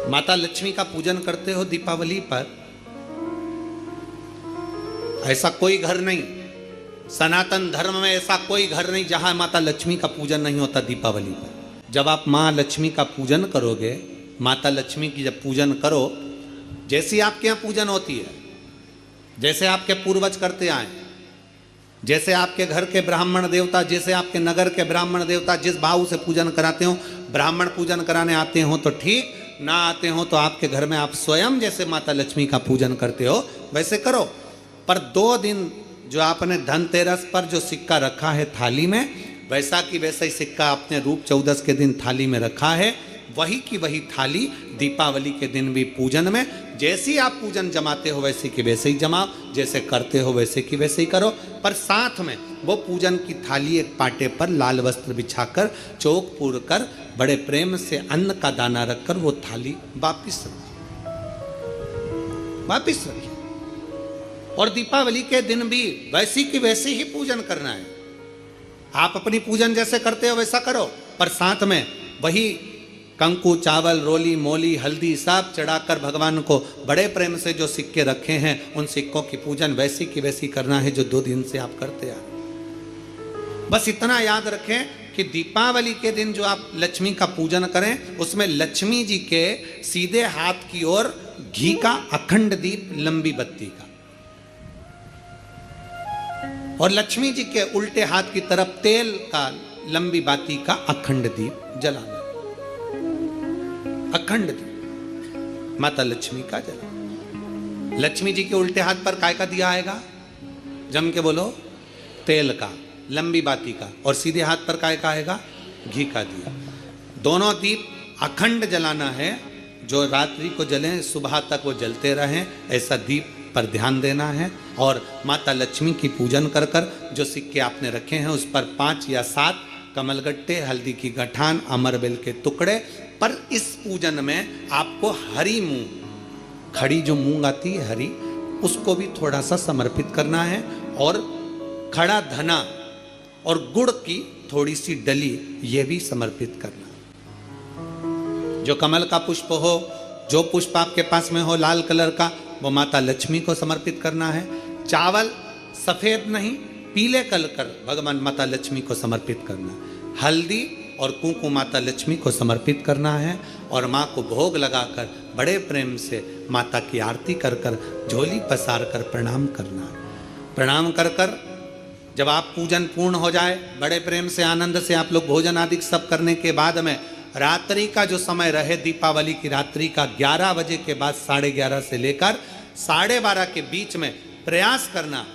माता लक्ष्मी का पूजन करते हो दीपावली पर, ऐसा कोई घर नहीं, सनातन धर्म में ऐसा कोई घर नहीं जहां माता लक्ष्मी का पूजन नहीं होता दीपावली पर। जब आप माँ लक्ष्मी का पूजन करोगे, माता लक्ष्मी की जब पूजन करो, जैसी आपके यहाँ पूजन होती है, जैसे आपके पूर्वज करते आए, जैसे आपके घर के ब्राह्मण देवता, जैसे आपके नगर के ब्राह्मण देवता जिस भाव से पूजन कराते हो, ब्राह्मण पूजन कराने आते हो तो ठीक, ना आते हो तो आपके घर में आप स्वयं जैसे माता लक्ष्मी का पूजन करते हो वैसे करो। पर 2 दिन जो आपने धनतेरस पर जो सिक्का रखा है थाली में, वैसा की वैसा ही सिक्का आपने रूप 14 के दिन थाली में रखा है, वही की वही थाली दीपावली के दिन भी पूजन में जैसी आप पूजन जमाते हो वैसे की वैसे ही जमाओ, जैसे करते हो वैसे की वैसे ही करो। पर साथ में वो पूजन की थाली एक पाटे पर लाल वस्त्र बिछाकर, चौक पूर कर, बड़े प्रेम से अन्न का दाना रखकर वो थाली वापिस रखिए। और दीपावली के दिन भी वैसी की वैसे ही पूजन करना है। आप अपनी पूजन जैसे करते हो वैसा करो, पर साथ में वही कंकु, चावल, रोली, मोली, हल्दी सब चढ़ाकर भगवान को बड़े प्रेम से जो सिक्के रखे हैं उन सिक्कों की पूजन वैसी की वैसी करना है जो 2 दिन से आप करते आ। बस इतना याद रखें कि दीपावली के दिन जो आप लक्ष्मी का पूजन करें, उसमें लक्ष्मी जी के सीधे हाथ की ओर घी का अखंड दीप, लंबी बत्ती का, और लक्ष्मी जी के उल्टे हाथ की तरफ तेल का लंबी बाती का अखंड दीप जलाना। अखंड दीप माता लक्ष्मी का जला। लक्ष्मी जी के उल्टे हाथ पर काय का दिया आएगा? जम के बोलो, तेल का, लंबी बाती का, और सीधे हाथ पर काय का आएगा? घी का दिया। दोनों दीप अखंड जलाना है, जो रात्रि को जलें सुबह तक वो जलते रहें, ऐसा दीप पर ध्यान देना है। और माता लक्ष्मी की पूजन कर कर जो सिक्के आपने रखे हैं उस पर 5 या 7 कमलगट्टे, हल्दी की गठान, अमरबेल के टुकड़े। पर इस पूजन में आपको हरी मूंग, खड़ी जो मूंग आती है हरी, उसको भी थोड़ा सा समर्पित करना है, और खड़ा धना और गुड़ की थोड़ी सी डली ये भी समर्पित करना है। जो कमल का पुष्प हो, जो पुष्प आपके पास में हो लाल कलर का, वो माता लक्ष्मी को समर्पित करना है। चावल सफेद नहीं, पीले कलर कर भगवान माता लक्ष्मी को समर्पित करना है। हल्दी और कुंकु माता लक्ष्मी को समर्पित करना है, और माँ को भोग लगाकर बड़े प्रेम से माता की आरती कर कर, झोली पसार कर प्रणाम करना है। प्रणाम कर कर जब आप पूजन पूर्ण हो जाए, बड़े प्रेम से आनंद से आप लोग भोजन आदि सब करने के बाद में रात्रि का जो समय रहे, दीपावली की रात्रि का 11 बजे के बाद 11:30 से लेकर 12:30 के बीच में प्रयास करना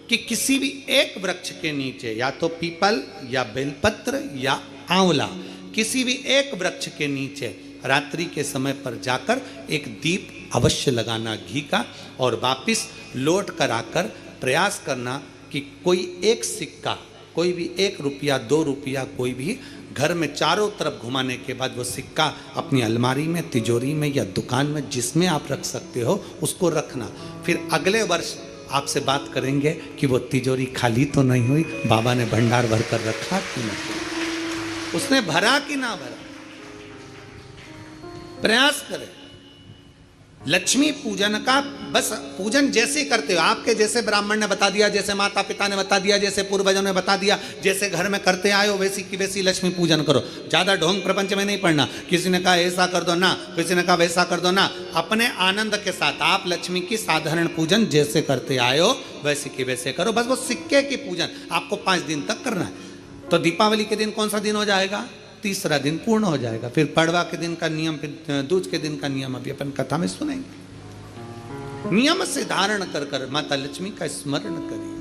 कि किसी भी एक वृक्ष के नीचे, या तो पीपल या बेलपत्र या आंवला, किसी भी एक वृक्ष के नीचे रात्रि के समय पर जाकर एक दीप अवश्य लगाना घी का, और वापिस लौट कर आकर प्रयास करना कि कोई एक सिक्का, कोई भी 1 रुपया 2 रुपया, कोई भी घर में चारों तरफ घुमाने के बाद वो सिक्का अपनी अलमारी में, तिजोरी में या दुकान में जिसमें आप रख सकते हो उसको रखना। फिर अगले वर्ष आपसे बात करेंगे कि वो तिजोरी खाली तो नहीं हुई, बाबा ने भंडार भर कर रखा कि नहीं, उसने भरा कि ना भरा। प्रयास करें। लक्ष्मी पूजन का बस पूजन जैसे करते हो, आपके जैसे ब्राह्मण ने बता दिया, जैसे माता पिता ने बता दिया, जैसे पूर्वजों ने बता दिया, जैसे घर में करते आए हो वैसी की वैसी लक्ष्मी पूजन करो। ज़्यादा ढोंग प्रपंच में नहीं पड़ना, किसी ने कहा ऐसा कर दो ना, किसी ने कहा वैसा कर दो ना। अपने आनंद के साथ आप लक्ष्मी की साधारण पूजन जैसे करते आए हो वैसे की वैसे करो। बस वो सिक्के की पूजन आपको 5 दिन तक करना है। तो दीपावली के दिन कौन सा दिन हो जाएगा? 3रा दिन पूर्ण हो जाएगा। फिर पड़वा के दिन का नियम, फिर दूज के दिन का नियम अभी अपन कथा में सुनेंगे। नियम से धारण कर कर माता लक्ष्मी का स्मरण करिए।